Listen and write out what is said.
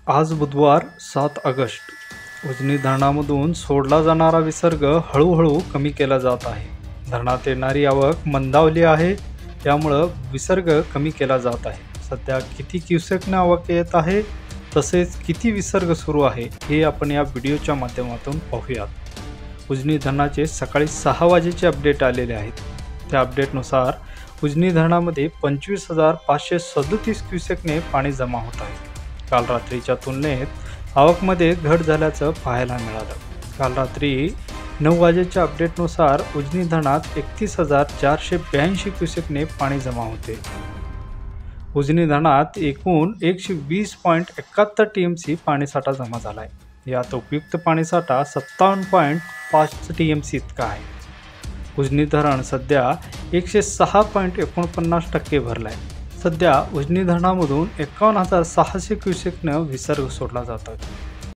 आज बुधवार 7 ऑगस्ट. उजनी धरणामधून सोडला जाणारा विसर्ग हळूहळू कमी केला जात आहे. धरणात येणारी आवक मंदावली आहे, त्यामुळं विसर्ग कमी केला जात आहे. सध्या किती क्युसेकने आवक येत आहे, तसेच किती विसर्ग सुरू आहे हे आपण या व्हिडिओच्या माध्यमातून पाहूयात. उजनी धरणाचे सकाळी 6 वाजेचे अपडेट आलेले आहेत. त्या अपडेटनुसार उजनी धरणामध्ये 25,537 क्युसेकने पाणी जमा होत आहे. काल रात्रीच्या तुलनेत आवकमध्ये घट झाल्याचं पाहायला मिळालं. काल रात्री 9 वाजेच्या अपडेटनुसार उजनी धरणात 31,482 क्युसेकने पाणी जमा होते. उजनी धरणात एकूण 120.71 TMC पाणीसाठा जमा झाला आहे. यात उपयुक्त पाणीसाठा 57.5 TMC इतका आहे. उजनी धरण सध्या 106.49% भरलं आहे. सध्या उजनी धरणामधून 51,600 क्युसेकनं विसर्ग सोडला जातो.